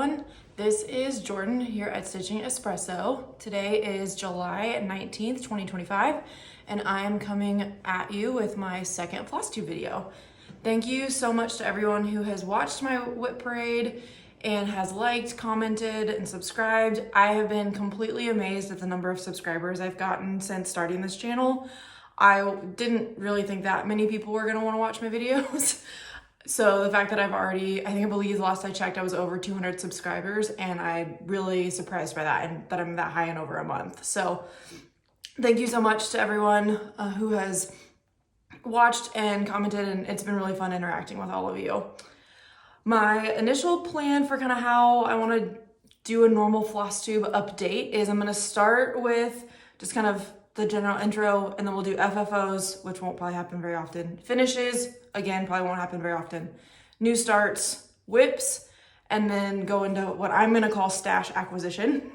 everyone. This is Jordan here at Stitching Espresso. Today is July 19th, 2025, and I am coming at you with my second FlossTube video. Thank you so much to everyone who has watched my whip parade and has liked, commented, and subscribed. I have been completely amazed at the number of subscribers I've gotten since starting this channel. I didn't really think that many people were gonna wanna watch my videos. So the fact that I believe the last I checked, I was over 200 subscribers, and I'm really surprised by that, and that I'm that high in over a month. So thank you so much to everyone who has watched and commented, and it's been really fun interacting with all of you. My initial plan for kind of how I want to do a normal FlossTube update is I'm going to start with just kind of the general intro, and then we'll do FFOs, which won't probably happen very often. Finishes, again, probably won't happen very often. New starts, whips, and then go into what I'm going to call stash acquisition.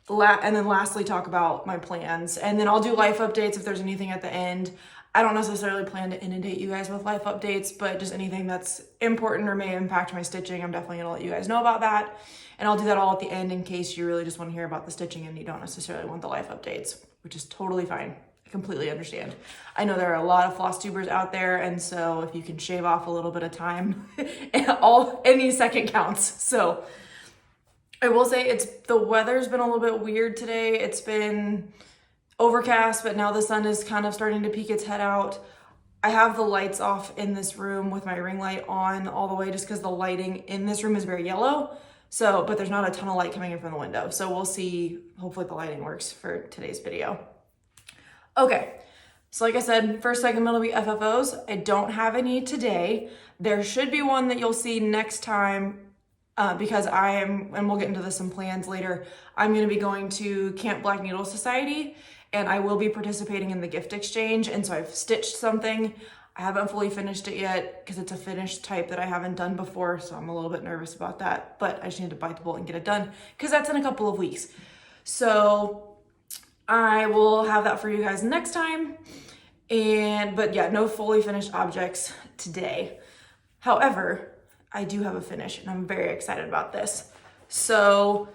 And then lastly, talk about my plans. And then I'll do life updates if there's anything at the end. I don't necessarily plan to inundate you guys with life updates, but just anything that's important or may impact my stitching, I'm definitely gonna let you guys know about that. And I'll do that all at the end in case you really just want to hear about the stitching and you don't necessarily want the life updates, which is totally fine. I completely understand. I know there are a lot of FlossTubers out there, and so if you can shave off a little bit of time, any second counts. So I will say the weather's been a little bit weird today. It's been overcast, but now the sun is kind of starting to peek its head out. I have the lights off in this room with my ring light on all the way just because the lighting in this room is very yellow. So, but there's not a ton of light coming in from the window. So we'll see, hopefully the lighting works for today's video. Okay, so like I said, first segment will be FFOs. I don't have any today. There should be one that you'll see next time because and we'll get into this in plans later, I'm gonna be going to Camp Black Needle Society, and I will be participating in the gift exchange. And so I've stitched something. I haven't fully finished it yet because it's a finished type that I haven't done before. So I'm a little bit nervous about that, but I just need to bite the bullet and get it done because that's in a couple of weeks. So I will have that for you guys next time. But yeah, no fully finished objects today. However, I do have a finish, and I'm very excited about this. So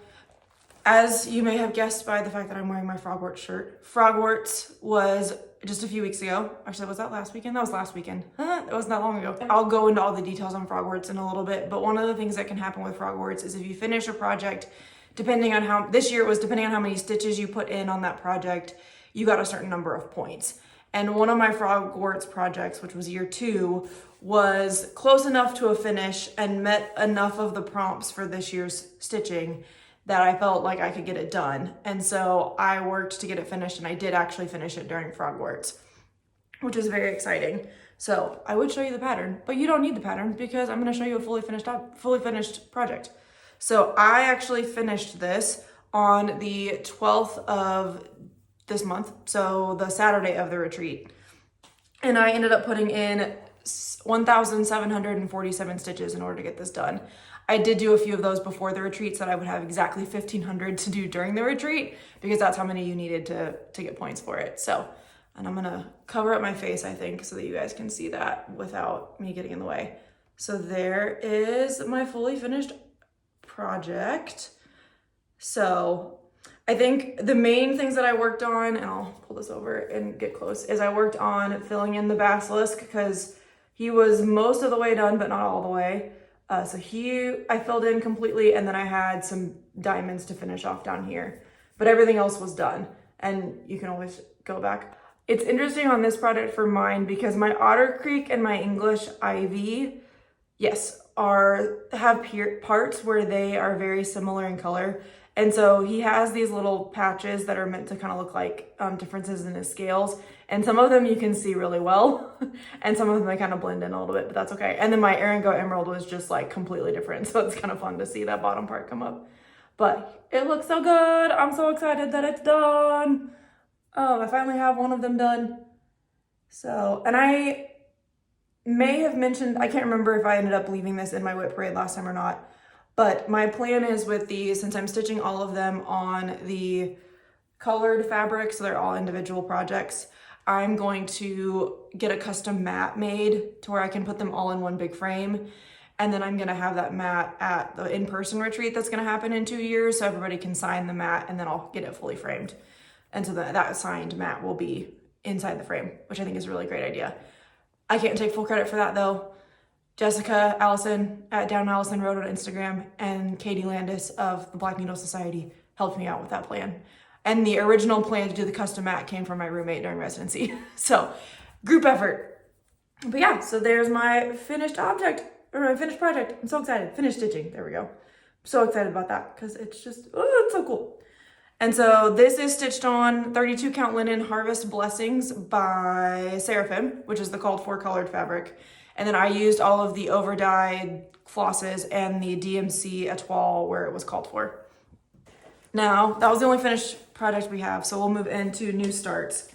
as you may have guessed by the fact that I'm wearing my Frogwarts shirt, Frogwarts was just a few weeks ago. Actually, was that last weekend? That was last weekend. It wasn't that long ago. I'll go into all the details on Frogwarts in a little bit, but one of the things that can happen with Frogwarts is if you finish a project, depending on this year it was depending on how many stitches you put in on that project, you got a certain number of points. And one of my Frogwarts projects, which was year 2, was close enough to a finish and met enough of the prompts for this year's stitching that I felt like I could get it done. And so I worked to get it finished, and I did actually finish it during Frogwarts, which is very exciting. So I would show you the pattern, but you don't need the pattern because I'm gonna show you a fully finished project. So I actually finished this on the 12th of this month, so the Saturday of the retreat. And I ended up putting in 1,747 stitches in order to get this done. I did do a few of those before the retreat so that I would have exactly 1,500 to do during the retreat because that's how many you needed to get points for it. So, and I'm gonna cover up my face, I think, so that you guys can see that without me getting in the way. So there is my fully finished project. So I think the main things that I worked on, and I'll pull this over and get close, is I worked on filling in the basilisk because he was most of the way done, but not all the way. So I filled in completely, and then I had some diamonds to finish off down here, but everything else was done. And you can always go back. It's interesting on this project for mine because my Otter Creek and my English Ivy, yes, have parts where they are very similar in color. And so he has these little patches that are meant to kind of look like differences in his scales. And some of them you can see really well. And some of them they kind of blend in a little bit, but that's okay. And then my Go Emerald was just like completely different. So it's kind of fun to see that bottom part come up. But it looks so good. I'm so excited that it's done. I finally have one of them done. So, and I may have mentioned, I can't remember if I ended up leaving this in my whip parade last time or not. But my plan is with these, since I'm stitching all of them on the colored fabric, so they're all individual projects, I'm going to get a custom mat made to where I can put them all in one big frame. And then I'm gonna have that mat at the in-person retreat that's gonna happen in 2 years, so everybody can sign the mat, and then I'll get it fully framed. And so that signed mat will be inside the frame, which I think is a really great idea. I can't take full credit for that though. Jessica Allison at Down Allison Road on Instagram and Katie Landis of the Black Needle Society helped me out with that plan. And the original plan to do the custom mat came from my roommate during residency. So group effort. But yeah, so there's my finished object, or my finished project. I'm so excited. Finished stitching. There we go. I'm so excited about that because it's just, oh, it's so cool. And so this is stitched on 32 count linen Harvest Blessings by Seraphim, which is the called for colored fabric. And then I used all of the over dyed flosses and the DMC Etoile where it was called for. Now, that was the only finished project we have, so we'll move into new starts.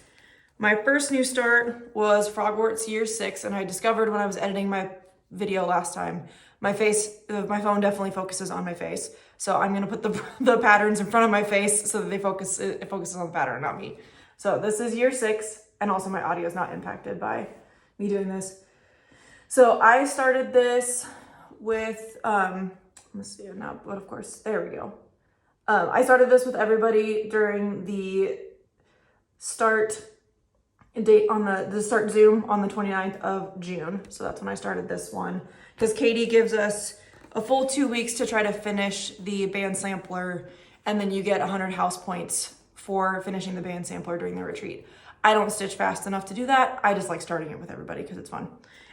My first new start was Frogwarts Year 6, and I discovered when I was editing my video last time, my phone definitely focuses on my face. So I'm gonna put the patterns in front of my face so that it focuses on the pattern, not me. So this is Year 6, and also my audio is not impacted by me doing this. So I started this with, let's see now, but of course, there we go. I started this with everybody during the start date on the start Zoom on the 29th of June. So that's when I started this one. Because Katie gives us a full 2 weeks to try to finish the band sampler, and then you get 100 house points for finishing the band sampler during the retreat. I don't stitch fast enough to do that. I just like starting it with everybody because it's fun.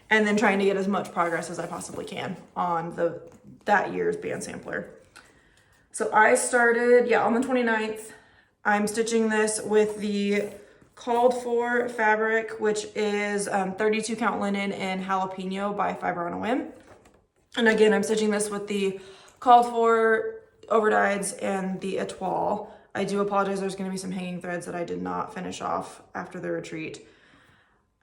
And then trying to get as much progress as I possibly can on that year's band sampler. So I started, on the 29th. I'm stitching this with the called for fabric, which is 32 count linen and jalapeno by Fiber on a Whim. And again, I'm stitching this with the called for overdyes and the Etoile. I do apologize, there's gonna be some hanging threads that I did not finish off after the retreat.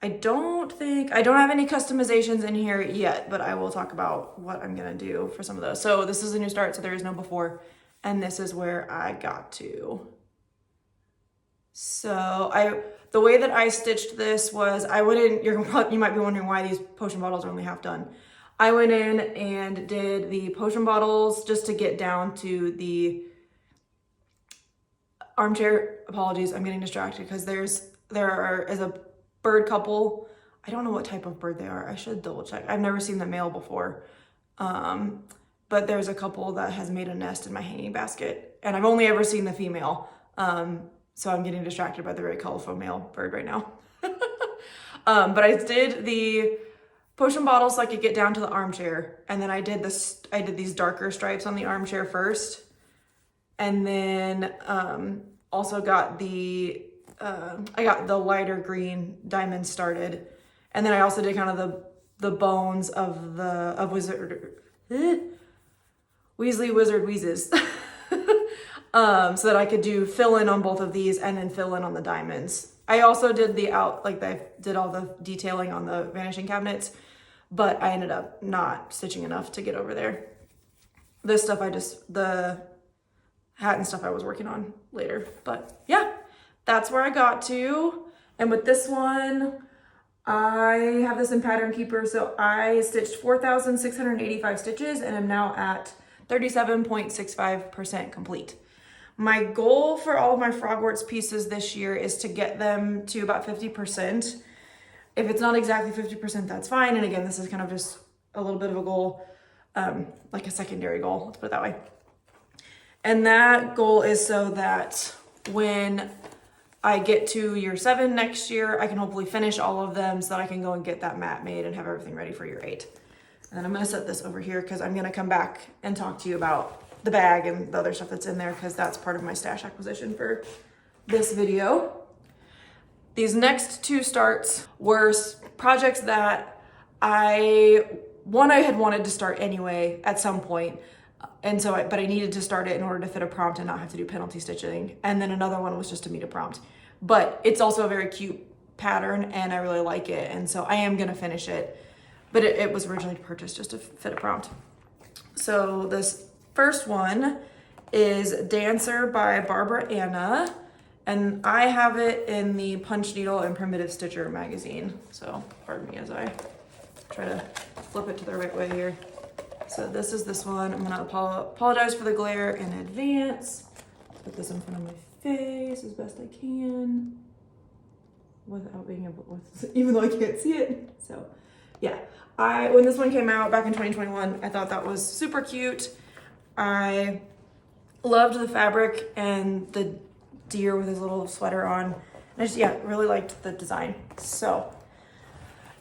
I don't have any customizations in here yet, but I will talk about what I'm gonna do for some of those. So this is a new start, so there is no before, and this is where I got to. So the way that I stitched this was I went in, you might be wondering why these potion bottles are only half done. I went in and did the potion bottles just to get down to the armchair. Apologies, I'm getting distracted because there is a bird couple. I don't know what type of bird they are. I should double check. I've never seen the male before. But there's a couple that has made a nest in my hanging basket, and I've only ever seen the female. So I'm getting distracted by the very colorful male bird right now. But I did the potion bottles so I could get down to the armchair, and then I did these darker stripes on the armchair first, and then also got I got the lighter green diamonds started, and then I also did kind of the bones of Weasley Wizard Wheezes. So that I could do fill in on both of these and then fill in on the diamonds. I also did I did all the detailing on the vanishing cabinets, but I ended up not stitching enough to get over there. This stuff the hat and stuff I was working on later, but yeah, that's where I got to. And with this one, I have this in Pattern Keeper, so I stitched 4,685 stitches and am now at 37.65% complete. My goal for all of my Frogwarts pieces this year is to get them to about 50%. If it's not exactly 50%, that's fine. And again, this is kind of just a little bit of a goal, like a secondary goal, let's put it that way. And that goal is so that when I get to year 7 next year, I can hopefully finish all of them so that I can go and get that mat made and have everything ready for year 8. And then I'm gonna set this over here because I'm gonna come back and talk to you about the bag and the other stuff that's in there because that's part of my stash acquisition for this video. These next 2 starts were projects that I had wanted to start anyway at some point, and so but I needed to start it in order to fit a prompt and not have to do penalty stitching. And then another one was just to meet a prompt, but it's also a very cute pattern and I really like it, and so I am gonna finish it. But it was originally purchased just to fit a prompt. So this first one is Dancer by Barbara Anna, and I have it in the Punch Needle and Primitive Stitcher magazine. So pardon me as I try to flip it to the right way here. So this is this one. I'm gonna apologize for the glare in advance. Put this in front of my face as best I can without being able to, even though I can't see it. So yeah, when this one came out back in 2021, I thought that was super cute. I loved the fabric and the deer with his little sweater on. I just, yeah, really liked the design. So,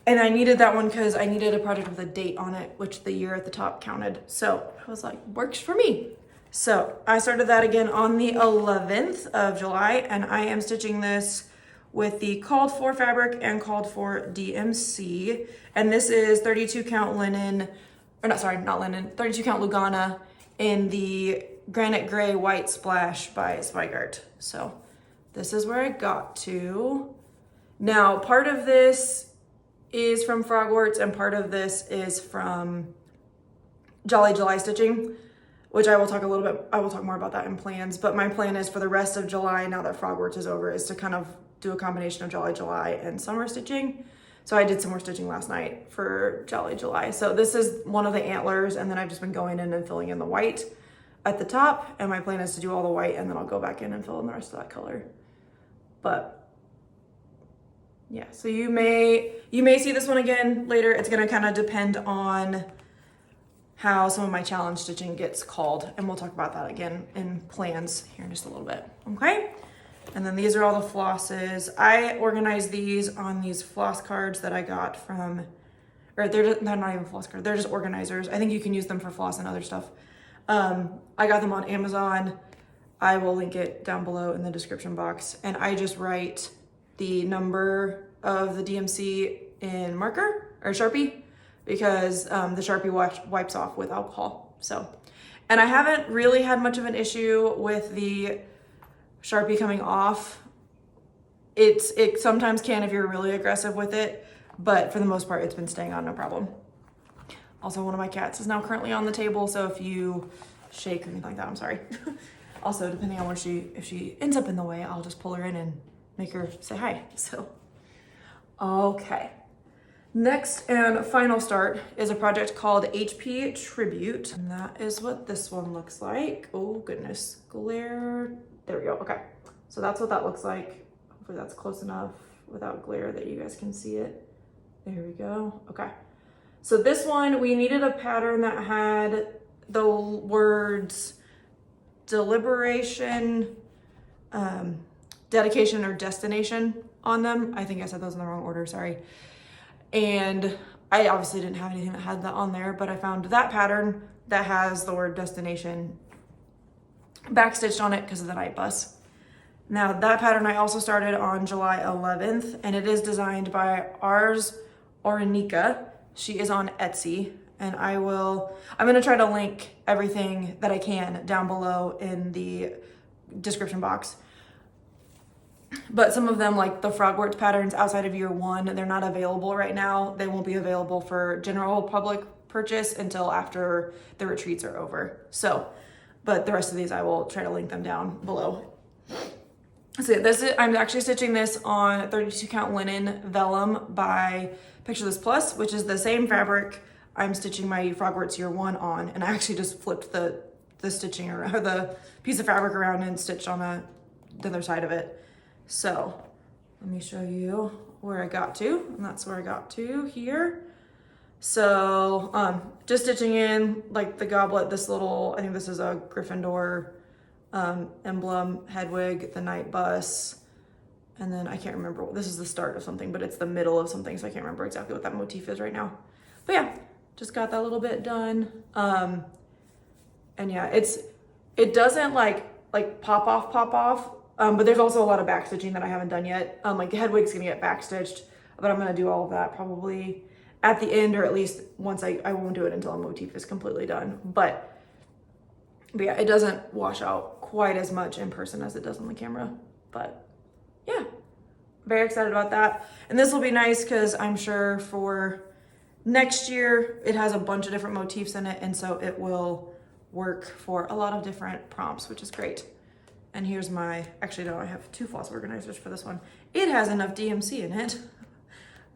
and I needed that one because I needed a project with a date on it, which the year at the top counted. So I was like, works for me. So I started that again on the 11th of July, and I am stitching this with the called for fabric and called for DMC. And this is 32 count linen, or not, sorry, not linen, 32 count Lugana in the granite gray white splash by Zweigart. So this is where I got to. Now, part of this is from Frogwarts and part of this is from Jolly July Stitching, which I will talk more about that in plans. But my plan is for the rest of July, now that Frogwarts is over, is to kind of do a combination of Jolly July and summer stitching. So I did some more stitching last night for Jolly July. So this is one of the antlers, and then I've just been going in and filling in the white at the top, and my plan is to do all the white, and then I'll go back in and fill in the rest of that color. But yeah, so you may see this one again later. It's gonna kind of depend on how some of my challenge stitching gets called, and we'll talk about that again in plans here in just a little bit, okay? And then these are all the flosses. I organized these on these floss cards that I got from, or they're not even floss cards, they're just organizers. I think you can use them for floss and other stuff. I got them on Amazon. I will link it down below in the description box. And I just write the number of the DMC in marker or Sharpie, because the Sharpie wipes off with alcohol. So, and I haven't really had much of an issue with the Sharpie coming off. It sometimes can if you're really aggressive with it, but for the most part, it's been staying on, no problem. Also, one of my cats is now currently on the table, so if you shake or anything like that, I'm sorry. Also, depending on where if she ends up in the way, I'll just pull her in and make her say hi. So, okay. Next and final start is a project called HP Tribute, and that is what this one looks like. Oh goodness, glare. There we go, okay. So that's what that looks like. Hopefully that's close enough without glare that you guys can see it. There we go, okay. So this one, we needed a pattern that had the words deliberation, dedication, or destination on them. I think I said those in the wrong order, sorry. And I obviously didn't have anything that had that on there, but I found that pattern that has the word destination backstitched on it because of the night bus. Now that pattern I also started on July 11th, and it is designed by Ars Oranica. She is on Etsy, and I'm gonna try to link everything that I can down below in the description box. But some of them, like the Frogwarts patterns outside of year one, they're not available right now. They won't be available for general public purchase until after the retreats are over. So, but the rest of these I will try to link them down below. So I'm actually stitching this on 32 count linen vellum by Picture This Plus, which is the same fabric I'm stitching my Frogwarts year one on. And I actually just flipped the stitching or the piece of fabric around and stitched on the other side of it. So let me show you where I got to, and that's where I got to here. So just stitching in like the goblet, this little, I think this is a Gryffindor emblem, Hedwig, the night bus, and then I can't remember, this is the start of something, but it's the middle of something, so I can't remember exactly what that motif is right now. But yeah, just got that little bit done. And yeah, it doesn't like pop off, but there's also a lot of back stitching that I haven't done yet. Like the Hedwig's gonna get back stitched, but I'm gonna do all of that probably at the end, or at least once I won't do it until a motif is completely done. But yeah, it doesn't wash out quite as much in person as it does on the camera. But yeah, very excited about that. And this will be nice because I'm sure for next year, it has a bunch of different motifs in it, and so it will work for a lot of different prompts, which is great. And here's actually no, I have two floss organizers for this one. It has enough DMC in it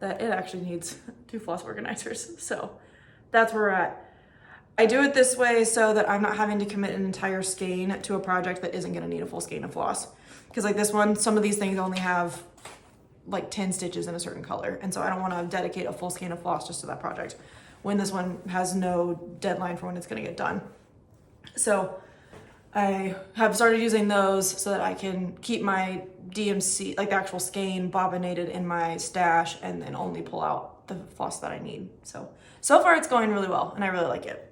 that it actually needs two floss organizers. So that's where we're at. I do it this way so that I'm not having to commit an entire skein to a project that isn't gonna need a full skein of floss. Because like this one, some of these things only have like 10 stitches in a certain color. And so I don't wanna dedicate a full skein of floss just to that project when this one has no deadline for when it's gonna get done. So I have started using those so that I can keep my DMC, like the actual skein, bobbinated in my stash and then only pull out the floss that I need. So far it's going really well and I really like it.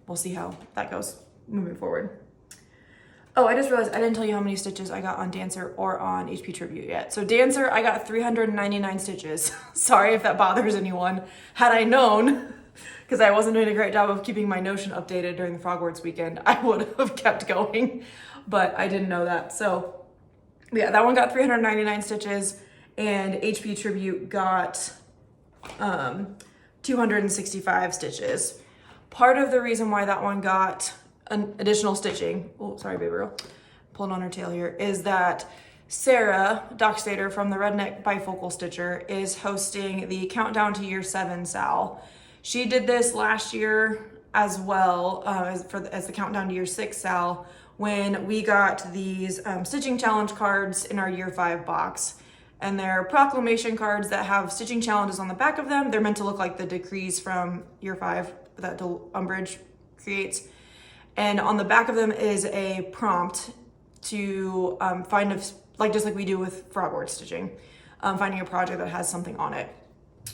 We'll see how that goes moving forward. Oh, I just realized I didn't tell you how many stitches I got on Dancer or on HP Tribute yet. So Dancer, I got 399 stitches. Sorry if that bothers anyone. Had I known, because I wasn't doing a great job of keeping my Notion updated during the Frogwarts weekend, I would have kept going, but I didn't know that. So yeah, that one got 399 stitches and HP Tribute got 265 stitches. Part of the reason why that one got an additional stitching, oh, sorry, baby girl, pulling on her tail here, is that Sarah Dockstader from the Redneck Bifocal Stitcher is hosting the Countdown to Year 7 Sal. She did this last year as well as the Countdown to Year 6 Sal when we got these stitching challenge cards in our Year 5 box. And they're proclamation cards that have stitching challenges on the back of them. They're meant to look like the decrees from Year 5 that Umbridge creates. And on the back of them is a prompt to find, just like we do with Frogwarts stitching, finding a project that has something on it.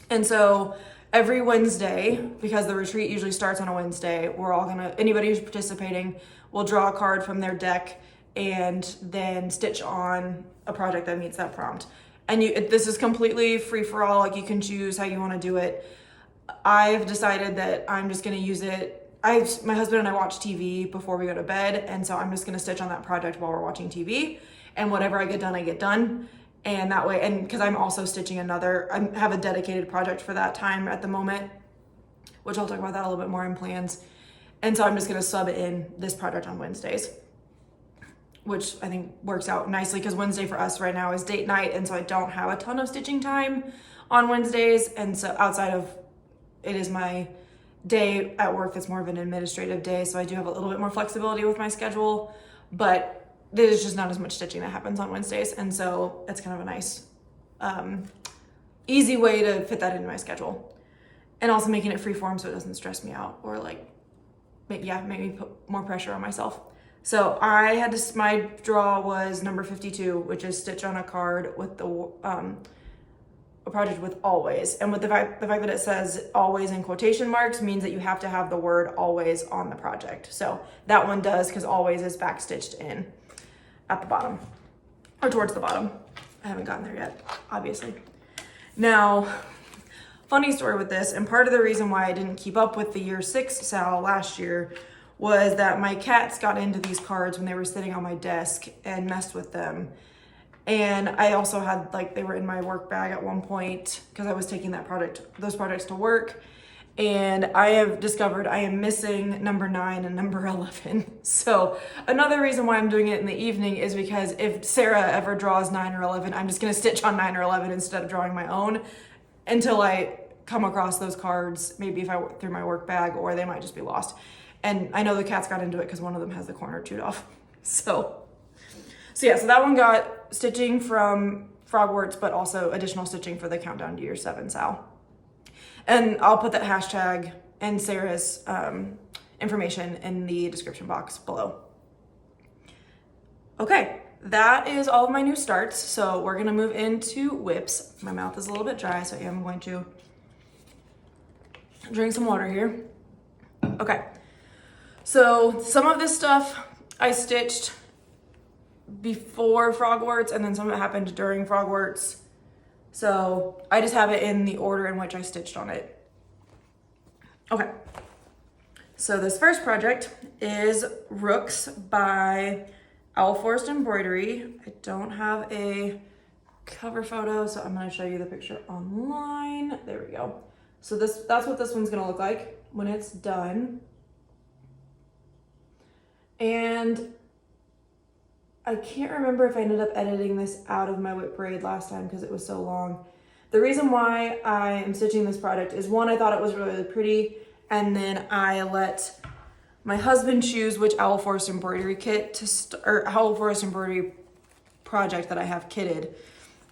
And so every Wednesday, because the retreat usually starts on a Wednesday, anybody who's participating will draw a card from their deck and then stitch on a project that meets that prompt. And this is completely free for all. Like you can choose how you want to do it. I've decided that I'm just going to use it. My husband and I watch TV before we go to bed. And so I'm just going to stitch on that project while we're watching TV, and whatever I get done, I get done. And that way, and because I'm also stitching I have a dedicated project for that time at the moment, which I'll talk about that a little bit more in plans. And so I'm just going to sub in this project on Wednesdays, which I think works out nicely because Wednesday for us right now is date night. And so I don't have a ton of stitching time on Wednesdays. And so outside of it is my day at work that's more of an administrative day. So I do have a little bit more flexibility with my schedule, but there's just not as much stitching that happens on Wednesdays. And so it's kind of a nice, easy way to fit that into my schedule. And also making it free form so it doesn't stress me out or make me put more pressure on myself. So my draw was number 52, which is stitch on a card with a project with always. And with the fact that it says always in quotation marks means that you have to have the word always on the project. So that one does, because always is backstitched in at the bottom or towards the bottom. I haven't gotten there yet, obviously. Now, funny story with this, and part of the reason why I didn't keep up with the Year 6 Sal last year was that my cats got into these cards when they were sitting on my desk and messed with them. And I also had, they were in my work bag at one point because I was taking those projects to work. And I have discovered I am missing number 9 and number 11. So another reason why I'm doing it in the evening is because if Sarah ever draws 9 or 11, I'm just gonna stitch on 9 or 11 instead of drawing my own until I come across those cards, maybe if I work through my work bag, or they might just be lost. And I know the cats got into it because one of them has the corner chewed off. So that one got stitching from Frogwarts, but also additional stitching for the Countdown to Year 7 Sal. And I'll put that hashtag and Sarah's information in the description box below. Okay, that is all of my new starts. So we're gonna move into whips. My mouth is a little bit dry, so I am going to drink some water here. Okay, so some of this stuff I stitched before Frogwarts, and then some of it happened during Frogwarts. So I just have it in the order in which I stitched on it. Okay, so this first project is Rooks by Owl Forest Embroidery. I don't have a cover photo, so I'm gonna show you the picture online. There we go. So that's what this one's gonna look like when it's done. And I can't remember if I ended up editing this out of my whip braid last time because it was so long. The reason why I am stitching this project is, one, I thought it was really, really pretty, and then I let my husband choose which Owl Forest embroidery kit or Owl Forest embroidery project that I have kitted.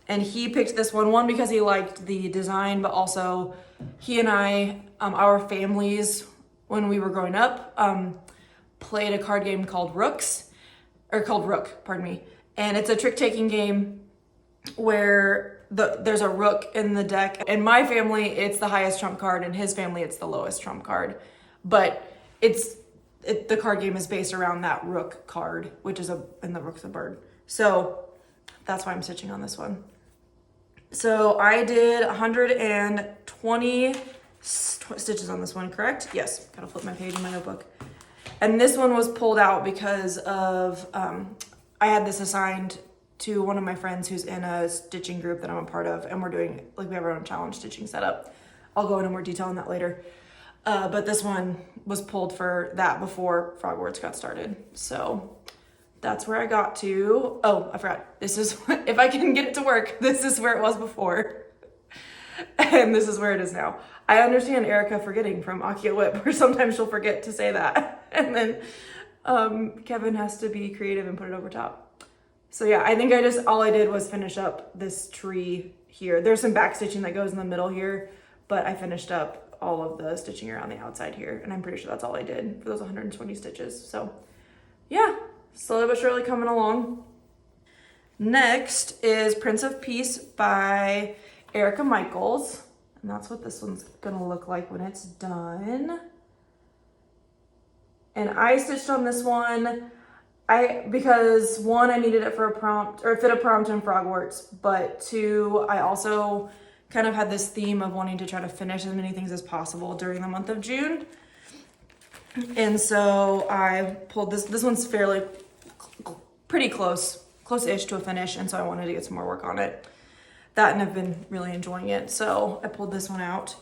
And he picked this one because he liked the design, but also he and I, our families, when we were growing up, played a card game called Rook, pardon me. And it's a trick-taking game where there's a rook in the deck. In my family, it's the highest trump card. In his family, it's the lowest trump card. But the card game is based around that rook card, which is and the rook's a bird. So that's why I'm stitching on this one. So I did 120 stitches on this one, correct? Yes, gotta flip my page in my notebook. And this one was pulled out because of, I had this assigned to one of my friends who's in a stitching group that I'm a part of, and we're doing, like, we have our own challenge stitching setup. I'll go into more detail on that later. But this one was pulled for that before Frogwarts got started. So that's where I got to. Oh, I forgot. This is, if I can get it to work, this is where it was before. And this is where it is now. I understand Erica forgetting from Akia Whip, where sometimes she'll forget to say that. And then Kevin has to be creative and put it over top. So yeah, I think all I did was finish up this tree here. There's some back stitching that goes in the middle here, but I finished up all of the stitching around the outside here. And I'm pretty sure that's all I did for those 120 stitches. So yeah, slowly but surely coming along. Next is Prince of Peace by Erica Michaels. And that's what this one's gonna look like when it's done. And I stitched on this one, because one, I needed it for a prompt, or fit a prompt in Frogwarts, but two, I also kind of had this theme of wanting to try to finish as many things as possible during the month of June. And so I pulled this one's pretty close-ish to a finish, and so I wanted to get some more work on it. That, and I've been really enjoying it, so I pulled this one out.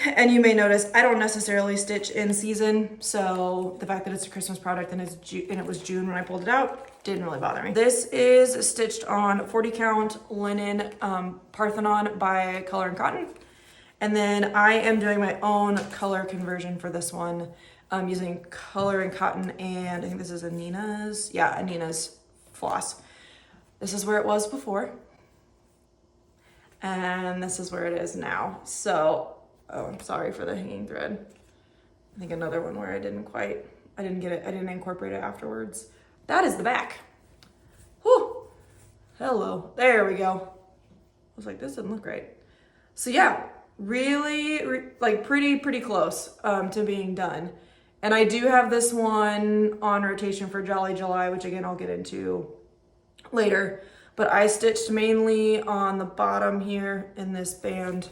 And you may notice I don't necessarily stitch in season, so the fact that it's a Christmas product and it was June when I pulled it out didn't really bother me. This is stitched on 40 count linen Parthenon by Color and Cotton. And then I am doing my own color conversion for this one, using Color and Cotton, and I think this is Anina's floss. This is where it was before, and this is where it is now. So, oh, I'm sorry for the hanging thread. I think another one where I didn't incorporate it afterwards. That is the back. Whew. Hello, there we go. I was like, this didn't look right. So yeah, really, like pretty close to being done. And I do have this one on rotation for Jolly July, which again, I'll get into later. But I stitched mainly on the bottom here in this band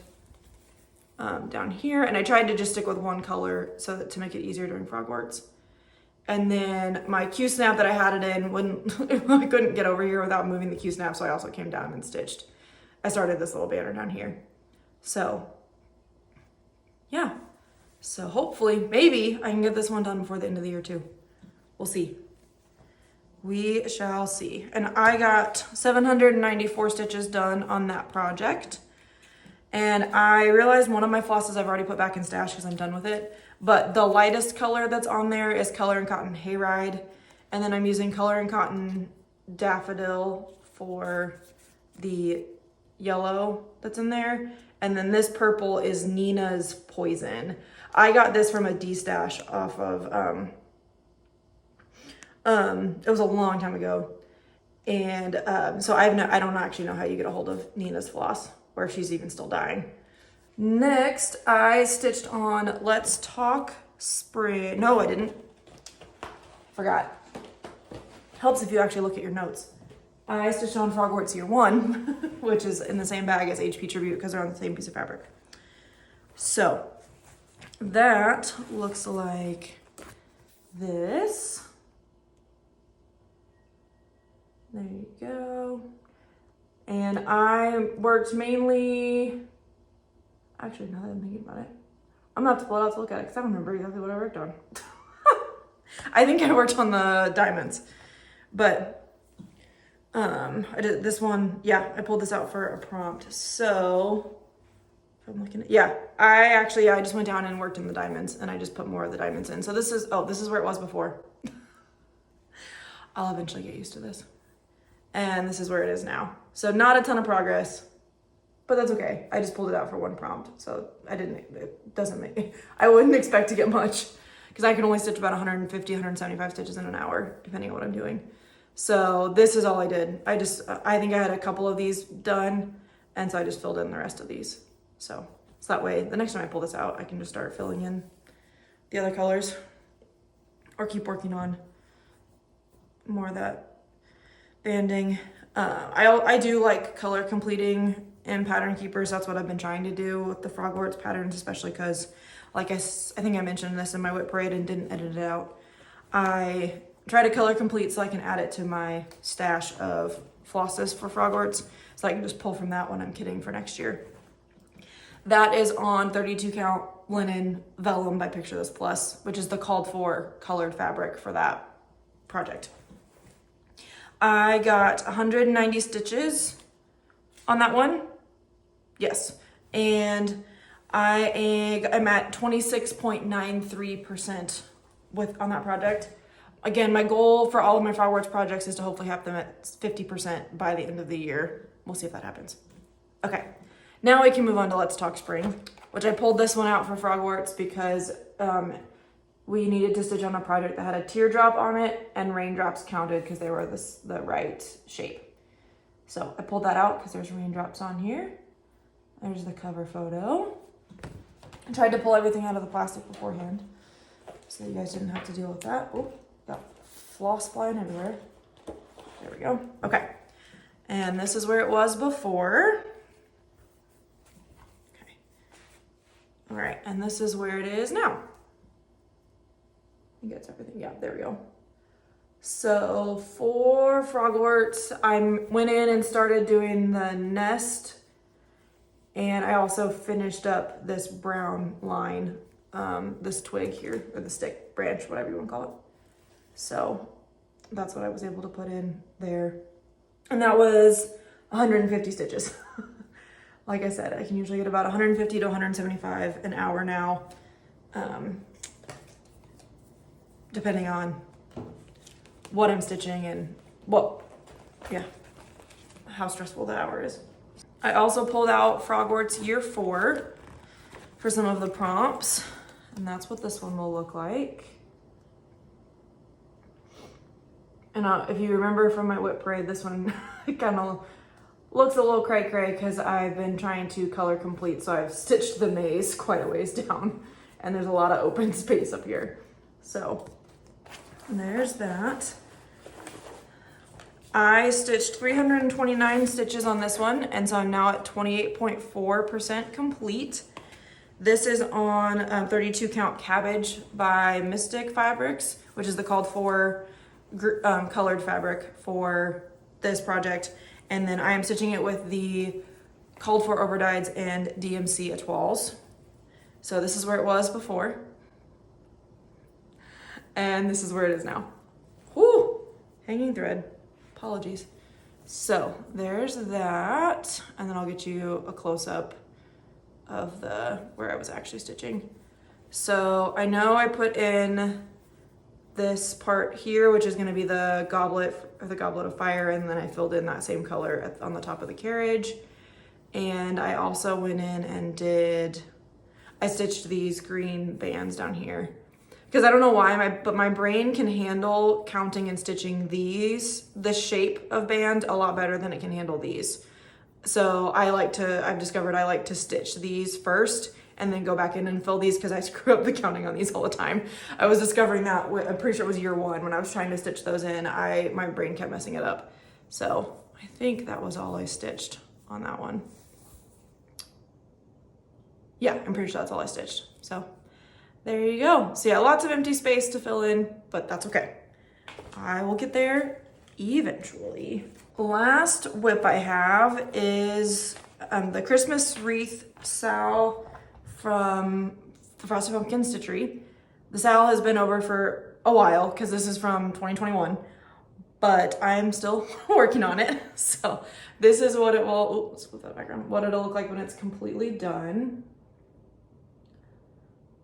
down here. And I tried to just stick with one color to make it easier during Frogwarts. And then my Q-snap that I had it in, I couldn't get over here without moving the Q-snap, so I also came down and stitched. I started this little banner down here. So, yeah. So hopefully, maybe I can get this one done before the end of the year too. We'll see. We shall see. And I got 794 stitches done on that project. And I realized one of my flosses I've already put back in stash because I'm done with it. But the lightest color that's on there is Color and Cotton Hayride. And then I'm using Color and Cotton Daffodil for the yellow that's in there. And then this purple is Nina's Poison. I got this from a D-stash off of, it was a long time ago. And so I don't actually know how you get a hold of Nina's floss, or if she's even still dying. Next, I stitched on Let's Talk Spring. No, I didn't. Forgot. Helps if you actually look at your notes. I stitched on Frogwarts Year 1, which is in the same bag as HP Tribute because they're on the same piece of fabric. So that looks like this. There you go. And I worked mainly, actually, now that I'm thinking about it, I'm gonna have to pull it out to look at it because I don't remember exactly what I worked on. I think I worked on the diamonds, but I did this one. Yeah, I pulled this out for a prompt. So If I'm looking at, yeah, I just went down and worked in the diamonds and I just put more of the diamonds in. So this is where it was before. I'll eventually get used to this. And this is where it is now. So not a ton of progress, but that's okay. I just pulled it out for one prompt. So I wouldn't expect to get much because I can only stitch about 150, 175 stitches in an hour, depending on what I'm doing. So this is all I did. I think I had a couple of these done. And so I just filled in the rest of these. So that way, the next time I pull this out, I can just start filling in the other colors or keep working on more of that banding. I do like color completing in pattern keepers. That's what I've been trying to do with the Frogwarts patterns, especially because, like I think I mentioned this in my whip parade and didn't edit it out. I try to color complete so I can add it to my stash of flosses for Frogwarts, so I can just pull from that when I'm kitting for next year. That is on 32 count linen vellum by Picture This Plus, which is the called for colored fabric for that project. I got 190 stitches on that one. Yes. And I'm at 26.93% on that project. Again, my goal for all of my Frogwarts projects is to hopefully have them at 50% by the end of the year. We'll see if that happens. Okay, now we can move on to Let's Talk Spring, which I pulled this one out for Frogwarts because we needed to stitch on a project that had a teardrop on it and raindrops counted because they were the right shape. So I pulled that out because there's raindrops on here. There's the cover photo. I tried to pull everything out of the plastic beforehand so you guys didn't have to deal with that. Oh, got floss flying everywhere. There we go. Okay. And this is where it was before. Okay. All right, and this is where it is now. I think that's everything. Yeah, there we go. So for Frogwarts, I went in and started doing the nest, and I also finished up this brown line, this twig here, or the stick, branch, whatever you want to call it. So that's what I was able to put in there. And that was 150 stitches. Like I said, I can usually get about 150 to 175 an hour now, depending on what I'm stitching and how stressful the hour is. I also pulled out Frogwarts Year 4 for some of the prompts, and that's what this one will look like. And if you remember from my whip parade, this one kind of looks a little cray-cray because I've been trying to color complete, so I've stitched the maze quite a ways down, and there's a lot of open space up here. So there's that. I stitched 329 stitches on this one, and so I'm now at 28.4% complete. This is on 32 count cabbage by Mystic Fabrics, which is the called for colored fabric for this project. And then I am stitching it with the called for overdyes and DMC etoiles. So this is where it was before. And this is where it is now. Whoo! Hanging thread. Apologies. So there's that. And then I'll get you a close-up of where I was actually stitching. So I know I put in this part here, which is going to be the goblet of fire, and then I filled in that same color on the top of the carriage. And I also went in and I stitched these green bands down here because I don't know why, but my brain can handle counting and stitching this shape of band a lot better than it can handle these. So I've discovered I like to stitch these first and then go back in and fill these because I screw up the counting on these all the time. I was discovering that, I'm pretty sure it was year 1 when I was trying to stitch those in, my brain kept messing it up. So I think that was all I stitched on that one. Yeah, I'm pretty sure that's all I stitched. So there you go. So yeah, lots of empty space to fill in, but that's okay. I will get there eventually. Last whip I have is the Christmas wreath Sal from the Frosted Pumpkin Stitchery. The Sal has been over for a while because this is from 2021, but I'm still working on it. So this is what it will, oops, with that background, what it'll look like when it's completely done.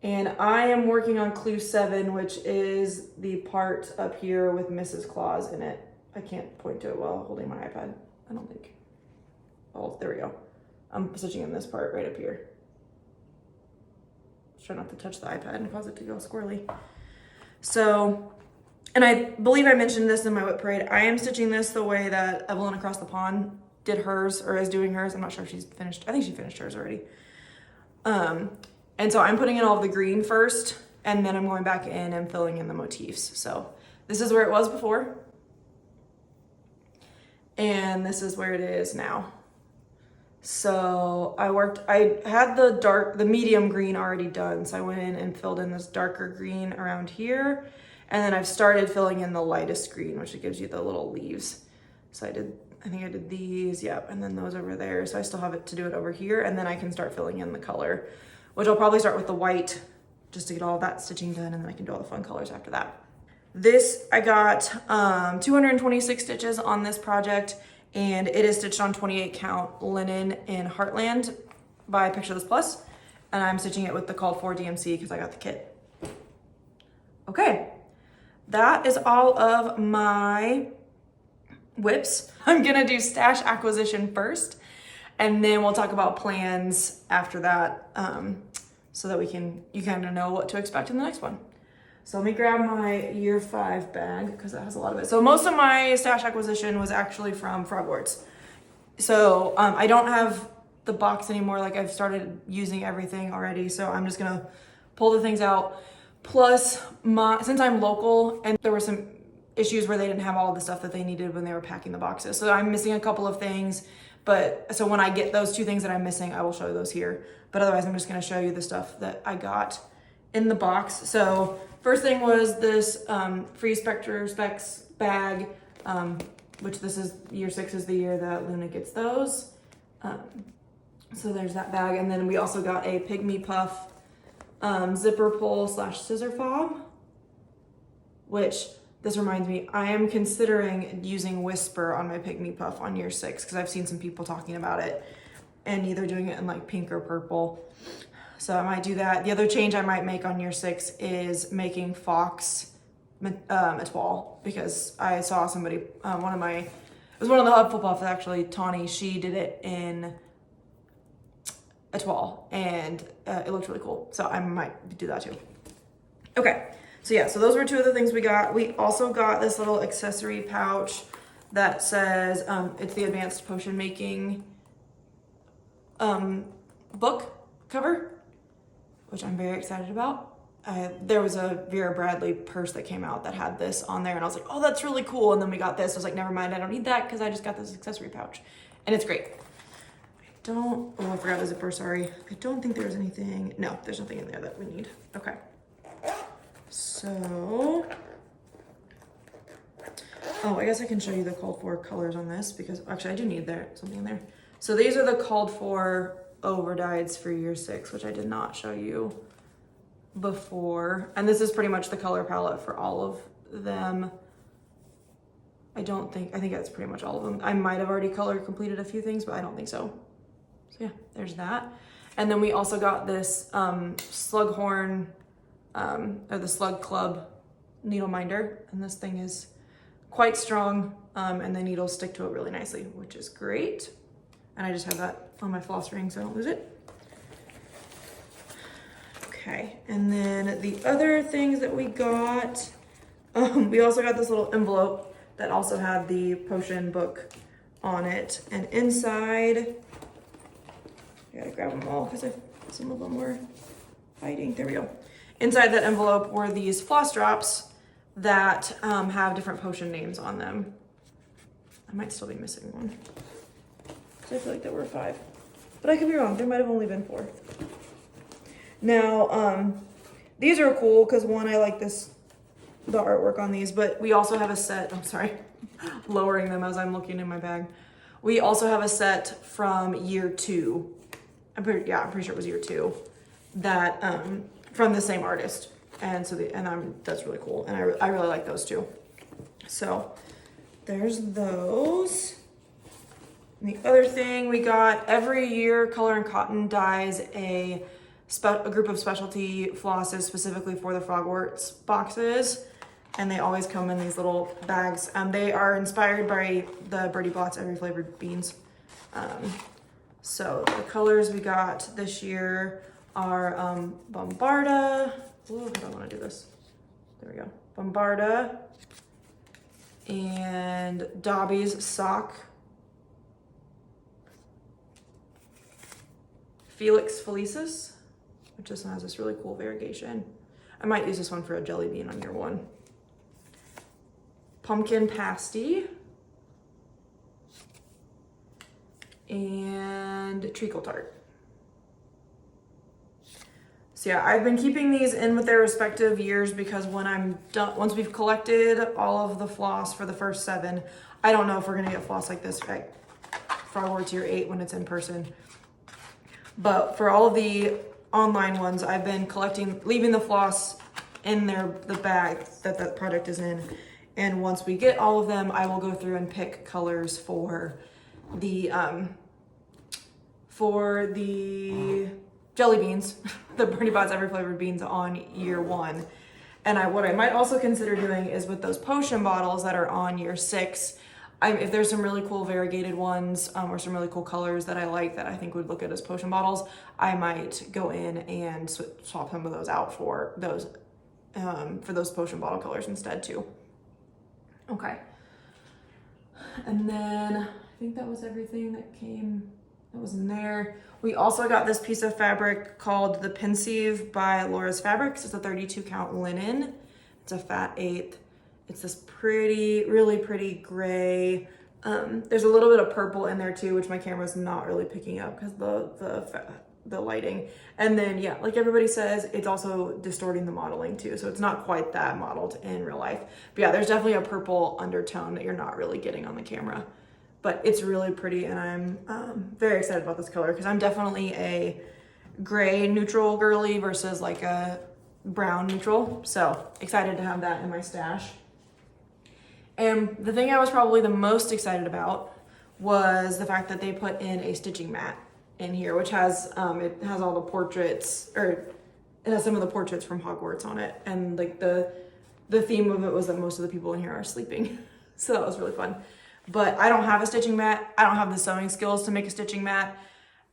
And I am working on clue 7, which is the part up here with Mrs. Claus in it. I can't point to it while holding my iPad, I don't think. Oh, there we go. I'm stitching in this part right up here. Just try not to touch the iPad and cause it to go squirrely. So, and I believe I mentioned this in my whip parade. I am stitching this the way that Evelyn across the pond did hers, or is doing hers. I'm not sure if she's finished. I think she finished hers already. And so I'm putting in all of the green first, and then I'm going back in and filling in the motifs. So this is where it was before. And this is where it is now. So I had the medium green already done. So I went in and filled in this darker green around here. And then I've started filling in the lightest green, which gives you the little leaves. So I think I did these, yep, and then those over there. So I still have it to do it over here, and then I can start filling in the color, which I'll probably start with the white just to get all that stitching done, and then I can do all the fun colors after that. This, I got 226 stitches on this project, and it is stitched on 28 count linen in Heartland by Picture This Plus, and I'm stitching it with the called for DMC because I got the kit. Okay, that is all of my whips. I'm gonna do stash acquisition first, and then we'll talk about plans after that, so that you kind of know what to expect in the next one. So let me grab my year 5 bag because that has a lot of it. So most of my stash acquisition was actually from Frogwarts. So I don't have the box anymore. Like I've started using everything already. So I'm just gonna pull the things out. Plus since I'm local and there were some issues where they didn't have all the stuff that they needed when they were packing the boxes. So I'm missing a couple of things, so when I get those 2 things that I'm missing, I will show those here. But otherwise I'm just gonna show you the stuff that I got in the box. So first thing was this Free Spectre Specs bag, which this is year 6 is the year that Luna gets those. So there's that bag. And then we also got a Pygmy Puff zipper pull / scissor fob, which this reminds me, I am considering using Whisper on my Pygmy Puff on year 6 because I've seen some people talking about it and either doing it in like pink or purple. So I might do that. The other change I might make on year 6 is making Fox etoile, because I saw somebody, it was one of the Hufflepuffs actually, Tawny, she did it in etoile and it looked really cool. So I might do that too. Okay, so yeah, so those were 2 of the things we got. We also got this little accessory pouch that says, it's the Advanced Potion Making book cover, which I'm very excited about. There was a Vera Bradley purse that came out that had this on there, and I was like, oh, that's really cool. And then we got this. I was like, never mind, I don't need that because I just got this accessory pouch, and it's great. I forgot the zipper, sorry. I don't think there's anything. No, there's nothing in there that we need. Okay. So, I guess I can show you the called for colors on this because actually I do need something in there. So these are the called for overdyes for year 6, which I did not show you before. And this is pretty much the color palette for all of them. I think that's pretty much all of them. I might have already color completed a few things, but I don't think so. So yeah, there's that. And then we also got this Slughorn, or the Slug Club needle minder. And this thing is quite strong, and the needles stick to it really nicely, which is great. And I just have that on my floss ring so I don't lose it. Okay, and then the other things that we got, we also got this little envelope that also had the potion book on it. And inside, I gotta grab them all because some of them were hiding. There we go. Inside that envelope were these floss drops that have different potion names on them. I might still be missing one. I feel like there were 5, but I could be wrong. There might have only been 4. Now, these are cool because one, I like the artwork on these, but we also have a set, I'm sorry, lowering them as I'm looking in my bag. We also have a set from year 2. I'm pretty sure it was year 2 that, from the same artist. And so that's really cool. And I really like those too. So there's those. And the other thing we got, every year Color and Cotton dyes a group of specialty flosses specifically for the Frogwarts boxes. And they always come in these little bags. They are inspired by the Birdie Bott's Every Flavored Beans. So the colors we got this year are Bombarda. Ooh, I don't want to do this. There we go. Bombarda and Dobby's Sock. Felix Felicis, which just has this really cool variegation. I might use this one for a jelly bean on year one. Pumpkin Pasty. And Treacle Tart. So yeah, I've been keeping these in with their respective years because when I'm done, once we've collected all of the floss for the first 7, I don't know if we're gonna get floss like this at Frogwarts year 8 when it's in person. But for all of the online ones, I've been collecting, leaving the floss in the bag that that product is in. And once we get all of them, I will go through and pick colors for the jelly beans, the Birdie Bott's Every Flavored Beans on year 1. And what I might also consider doing is with those potion bottles that are on year 6, if there's some really cool variegated ones or some really cool colors that I like that I think would look good as potion bottles, I might go in and swap some of those out for those potion bottle colors instead too. Okay. And then I think that was everything that was in there. We also got this piece of fabric called the Pensieve by Laura's Fabrics. It's a 32 count linen. It's a fat 1/8. It's this really pretty gray. There's a little bit of purple in there too, which my camera's not really picking up because the lighting. And then yeah, like everybody says, it's also distorting the modeling too. So it's not quite that modeled in real life. But yeah, there's definitely a purple undertone that you're not really getting on the camera. But it's really pretty and I'm very excited about this color because I'm definitely a gray neutral girly versus like a brown neutral. So excited to have that in my stash. And the thing I was probably the most excited about was the fact that they put in a stitching mat in here, which has, it has all the portraits, or it has some of the portraits from Hogwarts on it. And like the theme of it was that most of the people in here are sleeping. So that was really fun. But I don't have a stitching mat. I don't have the sewing skills to make a stitching mat.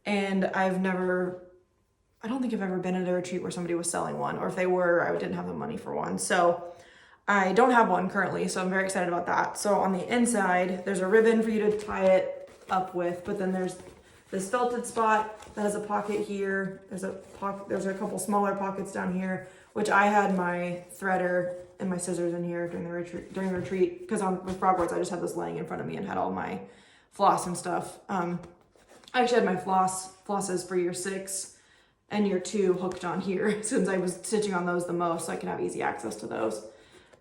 And I don't think I've ever been at a retreat where somebody was selling one, or if they were, I didn't have the money for one. So I don't have one currently, so I'm very excited about that. So on the inside, there's a ribbon for you to tie it up with, but then there's this felted spot that has a pocket here. There's a couple smaller pockets down here, which I had my threader and my scissors in here during the retreat, because with Frogwarts, I just had this laying in front of me and had all my floss and stuff. I actually had my flosses for year 6 and year 2 hooked on here since I was stitching on those the most, so I can have easy access to those.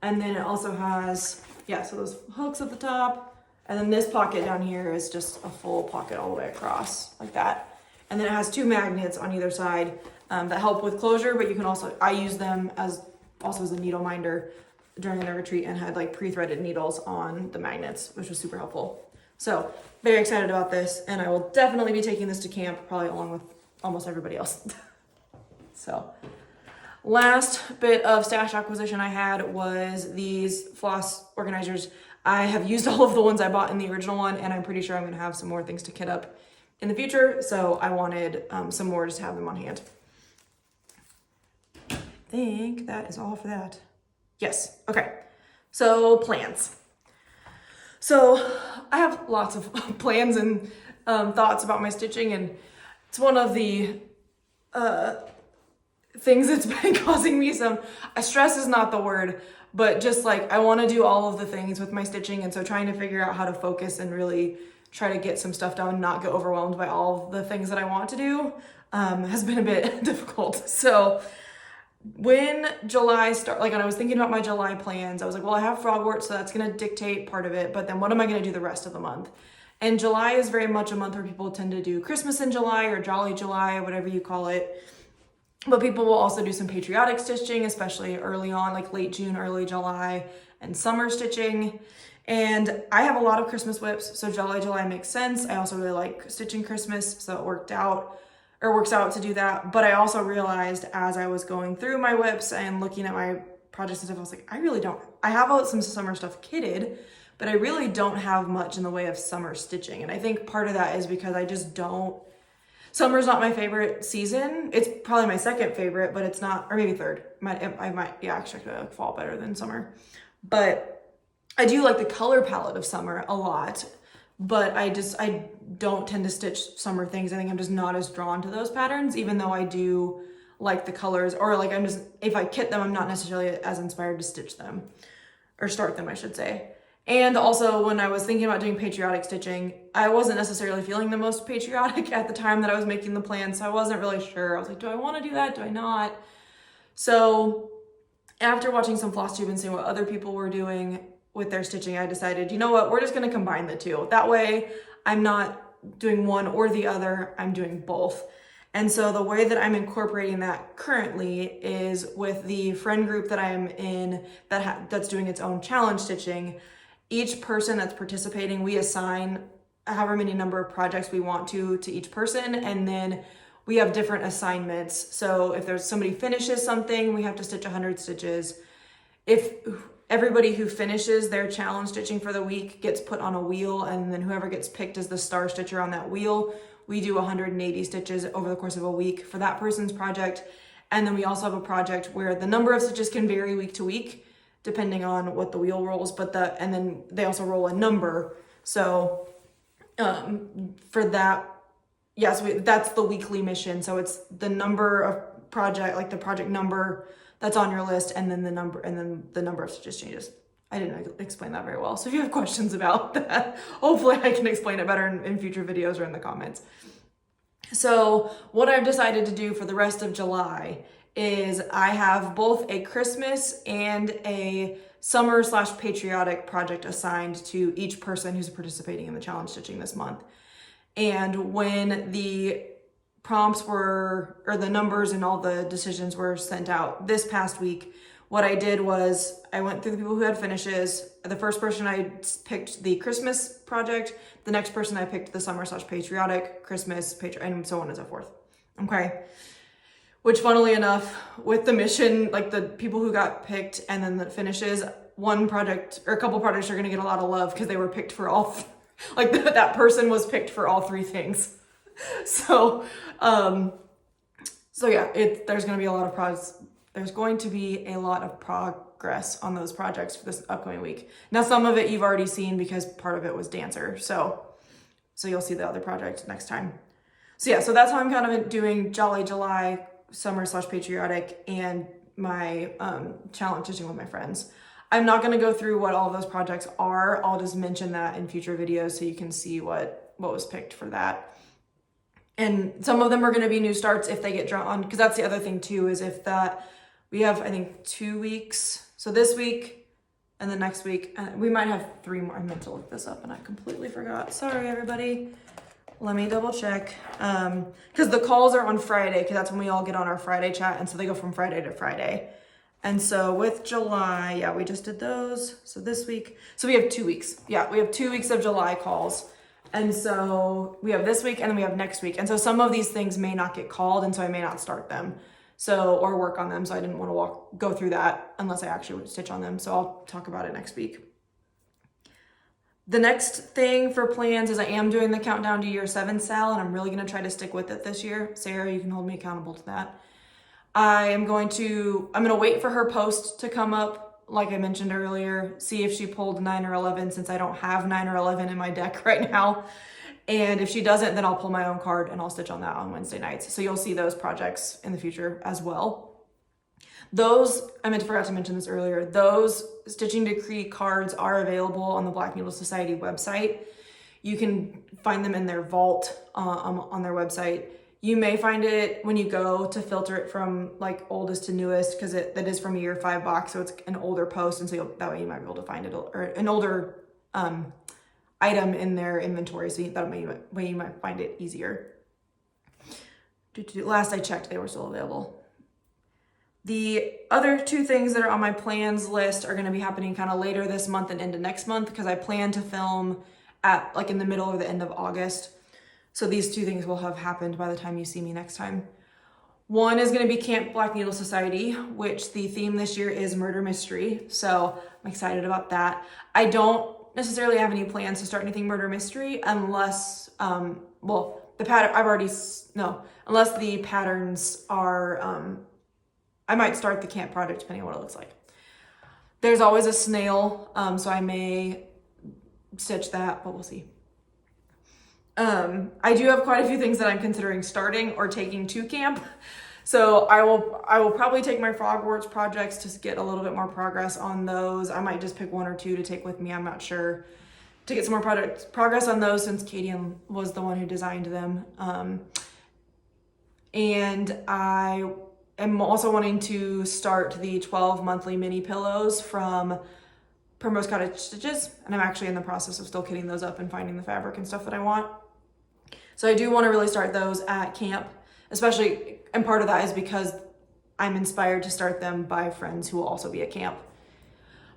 And then it also has, yeah, so those hooks at the top, and then this pocket down here is just a full pocket all the way across like that. And then it has 2 magnets on either side that help with closure, but you can also, I use them as a needle minder during the retreat and had like pre-threaded needles on the magnets, which was super helpful. So very excited about this, and I will definitely be taking this to camp, probably along with almost everybody else. So last bit of stash acquisition I had was these floss organizers. I have used all of the ones I bought in the original one, and I'm pretty sure I'm gonna have some more things to kit up in the future. So I wanted some more just to have them on hand. I think that is all for that. Yes, okay. So plans. So I have lots of plans and thoughts about my stitching, and it's one of the things that's been causing me some, stress is not the word, but just like I want to do all of the things with my stitching, and so trying to figure out how to focus and really try to get some stuff done, not get overwhelmed by all of the things that I want to do has been a bit difficult. So when July started, like when I was thinking about my July plans, I was like, well, I have Frogwarts, so that's going to dictate part of it, but then what am I going to do the rest of the month? And July is very much a month where people tend to do Christmas in July or Jolly July, whatever you call it. But people will also do some patriotic stitching, especially early on, like late June, early July, and summer stitching. And I have a lot of Christmas whips, so Jolly July makes sense. I also really like stitching Christmas, so it works out to do that. But I also realized as I was going through my whips and looking at my projects and stuff, I was like, I have some summer stuff kitted, but I really don't have much in the way of summer stitching. And I think part of that is because summer's not my favorite season. It's probably my second favorite, but it's not, or maybe third. Actually I like fall better than summer. But I do like the color palette of summer a lot, but I don't tend to stitch summer things. I think I'm just not as drawn to those patterns, even though I do like the colors, or like if I kit them, I'm not necessarily as inspired to stitch them, or start them, I should say. And also when I was thinking about doing patriotic stitching, I wasn't necessarily feeling the most patriotic at the time that I was making the plan, so I wasn't really sure. I was like, do I want to do that? Do I not? So after watching some FlossTube and seeing what other people were doing with their stitching, I decided, you know what, we're just going to combine the two. That way I'm not doing one or the other, I'm doing both. And so the way that I'm incorporating that currently is with the friend group that I'm in that's doing its own challenge stitching. Each person that's participating, we assign however many number of projects we want to each person, and then we have different assignments. So if there's somebody finishes something, we have to stitch 100 stitches. If everybody who finishes their challenge stitching for the week gets put on a wheel, and then whoever gets picked as the star stitcher on that wheel, we do 180 stitches over the course of a week for that person's project. And then we also have a project where the number of stitches can vary week to week, depending on what the wheel rolls, and then they also roll a number. So for that, yes, that's the weekly mission. So it's the number of project, like the project number that's on your list, and then the number of stitches changes. I didn't explain that very well. So if you have questions about that, hopefully I can explain it better in future videos or in the comments. So what I've decided to do for the rest of July is I have both a Christmas and a summer/patriotic project assigned to each person who's participating in the challenge stitching this month. And when the prompts or the numbers and all the decisions were sent out this past week, what I did was I went through the people who had finishes. The first person I picked the Christmas project. The next person I picked the summer/patriotic, Christmas, and so on and so forth. Okay. Which, funnily enough, with the mission, like the people who got picked and then the finishes, one project or a couple projects are going to get a lot of love because they were picked for all, that person was picked for all three things. So yeah, there's going to be a lot of progress on those projects for this upcoming week. Now, some of it you've already seen because part of it was Dancer. So you'll see the other project next time. So yeah, so that's how I'm kind of doing Jolly July, summer/patriotic, and my challenge stitching with my friends. I'm not going to go through what all those projects are. I'll just mention that in future videos so you can see what was picked for that. And some of them are going to be new starts if they get drawn, because that's the other thing too, is we have, I think, 2 weeks. So this week and the next week, we might have 3 more. I meant to look this up and I completely forgot. Sorry, everybody. Let me double check. Because the calls are on Friday, because that's when we all get on our Friday chat. And so they go from Friday to Friday. And so with July, yeah, we just did those. So this week, so we have 2 weeks. Yeah, we have 2 weeks of July calls. And so we have this week and then we have next week. And so some of these things may not get called, and so I may not start them. Or work on them. So I didn't want to go through that unless I actually would stitch on them. So I'll talk about it next week. The next thing for plans is I am doing the countdown to year 7 sal, and I'm really going to try to stick with it this year. Sarah, you can hold me accountable to that. I'm going to wait for her post to come up, like I mentioned earlier, see if she pulled 9 or 11, since I don't have 9 or 11 in my deck right now. And if she doesn't, then I'll pull my own card and I'll stitch on that on Wednesday nights. So you'll see those projects in the future as well. I forgot to mention this earlier, those Stitching Decree cards are available on the Black Needle Society website. You can find them in their vault on their website. You may find it when you go to filter it from like oldest to newest, because that is from a year 5 box, so it's an older post, and so that way you might be able to find it, or an older item in their inventory, so that way you might find it easier. Last I checked, they were still available. The other two things that are on my plans list are going to be happening kind of later this month and into next month, because I plan to film at like in the middle or the end of August. So these two things will have happened by the time you see me next time. One is going to be Camp Black Needle Society, which the theme this year is murder mystery. So I'm excited about that. I don't necessarily have any plans to start anything murder mystery unless, unless the patterns are, I might start the camp project depending on what it looks like. There's always a snail, so I may stitch that, but we'll see. I do have quite a few things that I'm considering starting or taking to camp. So I will probably take my Frogwarts projects to get a little bit more progress on those. I might just pick one or two to take with me. I'm not sure, to get some more progress on those, since Katie was the one who designed them. And I am also wanting to start the 12 monthly mini pillows from Primrose Cottage Stitches. And I'm actually in the process of still kitting those up and finding the fabric and stuff that I want. So I do want to really start those at camp, especially, and part of that is because I'm inspired to start them by friends who will also be at camp.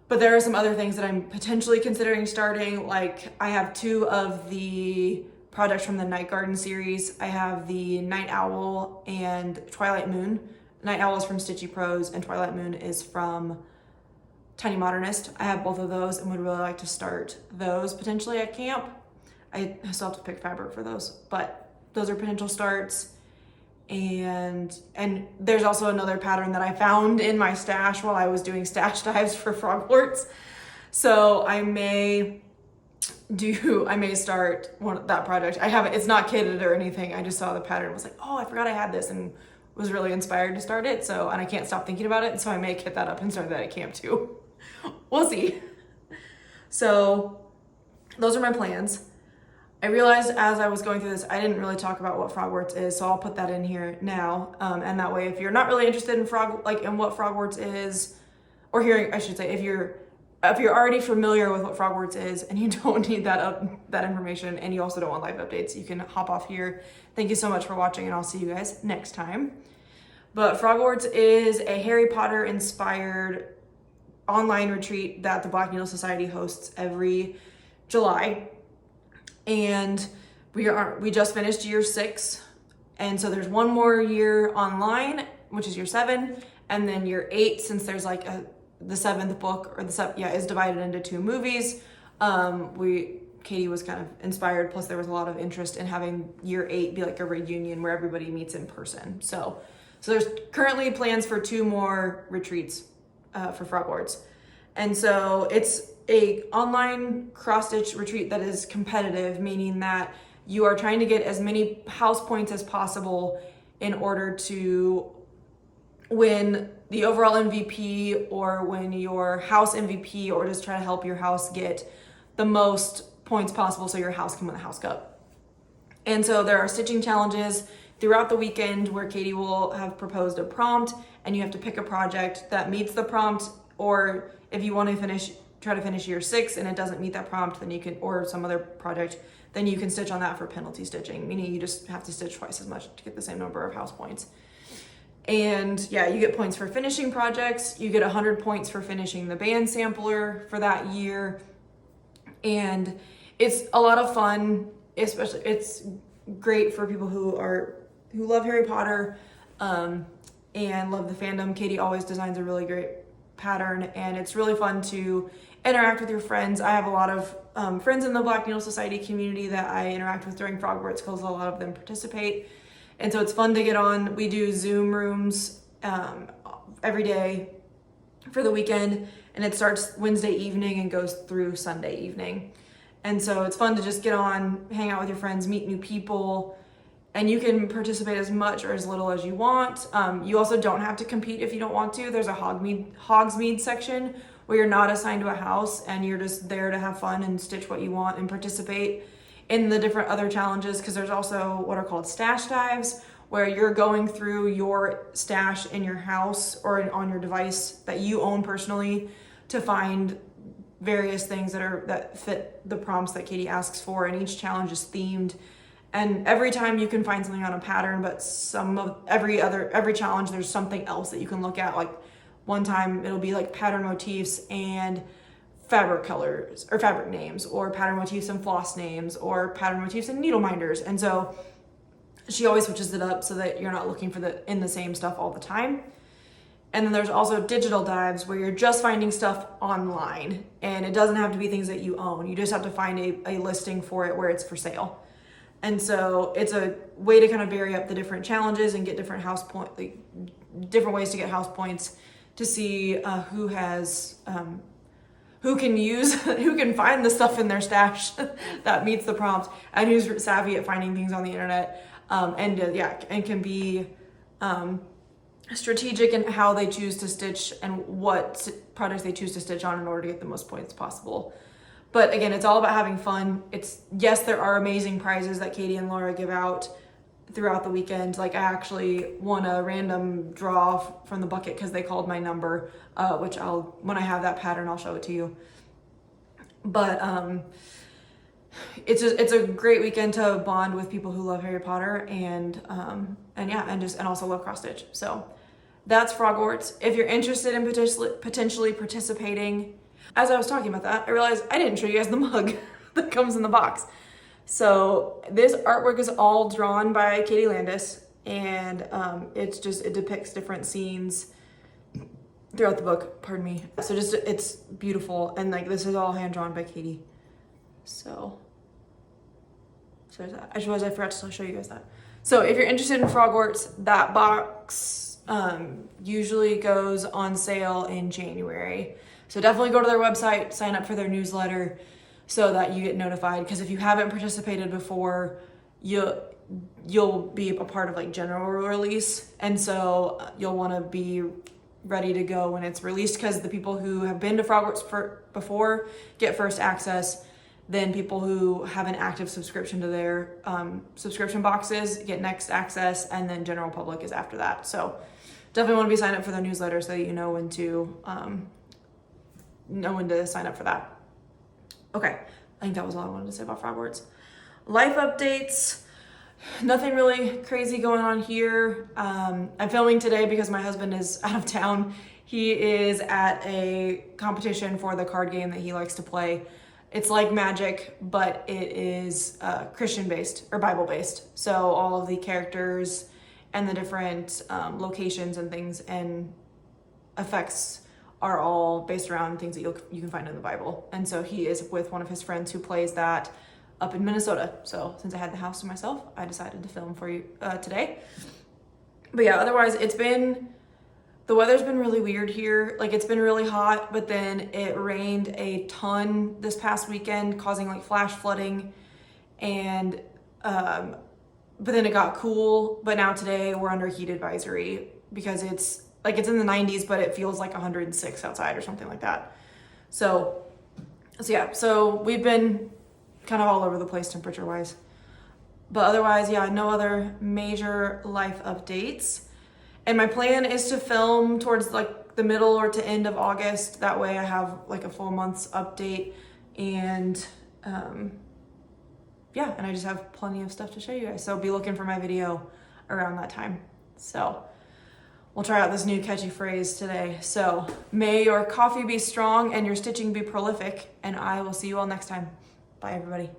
But there are some other things that I'm potentially considering starting. Like, I have two of the projects from the Night Garden series. I have the Night Owl and Twilight Moon. Night Owl is from Stitchy Pros and Twilight Moon is from Tiny Modernist. I have both of those and would really like to start those potentially at camp. I still have to pick fabric for those, but those are potential starts. And there's also another pattern that I found in my stash while I was doing stash dives for Frogwarts. So I may start that project. It's not kitted or anything. I just saw the pattern and was like, oh, I forgot I had this, and was really inspired to start it. So, and I can't stop thinking about it. And so I may kit that up and start that at camp too. We'll see. So those are my plans. I realized as I was going through this, I didn't really talk about what Frogwarts is, so I'll put that in here now. And that way, if you're not really interested in what Frogwarts is, or hearing, I should say, if you're already familiar with what Frogwarts is and you don't need that information, and you also don't want live updates, you can hop off here. Thank you so much for watching, and I'll see you guys next time. But Frogwarts is a Harry Potter inspired online retreat that the Black Needle Society hosts every July. And we just finished year 6. And so there's one more year online, which is year 7. And then year 8, since there's like the 7th book, or is divided into 2 movies. Katie was kind of inspired. Plus there was a lot of interest in having year 8 be like a reunion where everybody meets in person. So there's currently plans for 2 more retreats for Frogwarts. And so it's a online cross-stitch retreat that is competitive, meaning that you are trying to get as many house points as possible in order to win the overall MVP, or win your house MVP, or just try to help your house get the most points possible so your house can win the house cup. And so there are stitching challenges throughout the weekend where Katie will have proposed a prompt, and you have to pick a project that meets the prompt, or if you want to try to finish year 6 and it doesn't meet that prompt, then you can, or some other project, then you can stitch on that for penalty stitching, meaning you just have to stitch twice as much to get the same number of house points. And yeah, you get points for finishing projects. You get 100 points for finishing the band sampler for that year. And it's a lot of fun, especially it's great for people who love Harry Potter and love the fandom. Katie always designs a really great pattern, and it's really fun to interact with your friends. I have a lot of friends in the Black Needle Society community that I interact with during Frogwarts, because a lot of them participate. And so it's fun to get on. We do Zoom rooms every day for the weekend, and it starts Wednesday evening and goes through Sunday evening. And so it's fun to just get on, hang out with your friends, meet new people, and you can participate as much or as little as you want. You also don't have to compete if you don't want to. There's a Hogsmeade section where you're not assigned to a house, and you're just there to have fun and stitch what you want and participate in the different other challenges, because there's also what are called stash dives, where you're going through your stash in your house or on your device that you own personally to find various things that fit the prompts that Katie asks for, and each challenge is themed. And every time you can find something on a pattern, but every challenge, there's something else that you can look at. Like one time it'll be like pattern motifs and fabric colors or fabric names, or pattern motifs and floss names, or pattern motifs and needle minders. And so she always switches it up so that you're not looking for the same stuff all the time. And then there's also digital dives where you're just finding stuff online, and it doesn't have to be things that you own. You just have to find a listing for it where it's for sale. And so it's a way to kind of vary up the different challenges and get different different ways to get house points, to see who can find the stuff in their stash that meets the prompt, and who's savvy at finding things on the internet, and can be strategic in how they choose to stitch and what products they choose to stitch on in order to get the most points possible. But again, it's all about having fun. Yes, there are amazing prizes that Katie and Laura give out throughout the weekend. Like I actually won a random draw from the bucket because they called my number, which when I have that pattern, I'll show it to you. But it's a great weekend to bond with people who love Harry Potter and also love cross stitch. So that's Frogwarts. If you're interested in potentially participating, as I was talking about that, I realized I didn't show you guys the mug that comes in the box. So this artwork is all drawn by Katie Landis, and it depicts different scenes throughout the book, pardon me. So it's beautiful, and like this is all hand drawn by Katie. So there's that. I realized I forgot to show you guys that. So if you're interested in Frogwarts, that box usually goes on sale in January. So definitely go to their website, sign up for their newsletter so that you get notified. Because if you haven't participated before, you'll be a part of like general release. And so you'll want to be ready to go when it's released, because the people who have been to Frogwarts before get first access. Then people who have an active subscription to their subscription boxes get next access, and then general public is after that. So definitely want to be signed up for their newsletter so that you know when to sign up for that. Okay, I think that was all I wanted to say about Frogwarts. Life updates, nothing really crazy going on here. I'm filming today because my husband is out of town. He is at a competition for the card game that he likes to play. It's like Magic, but it is Christian-based or Bible-based. So all of the characters and the different locations and things and effects are all based around things that you can find in the Bible. And so he is with one of his friends who plays that up in Minnesota. So since I had the house to myself, I decided to film for you today. But yeah, otherwise the weather's been really weird here. Like it's been really hot, but then it rained a ton this past weekend, causing like flash flooding. And, but then it got cool. But now today we're under heat advisory because it's in the 90s, but it feels like 106 outside or something like that. So yeah, so we've been kind of all over the place temperature wise. But otherwise, yeah, no other major life updates. And my plan is to film towards like the middle or to end of August. That way I have like a full month's update, and and I just have plenty of stuff to show you guys. So be looking for my video around that time. So we'll try out this new catchy phrase today. So may your coffee be strong and your stitching be prolific, and I will see you all next time. Bye everybody.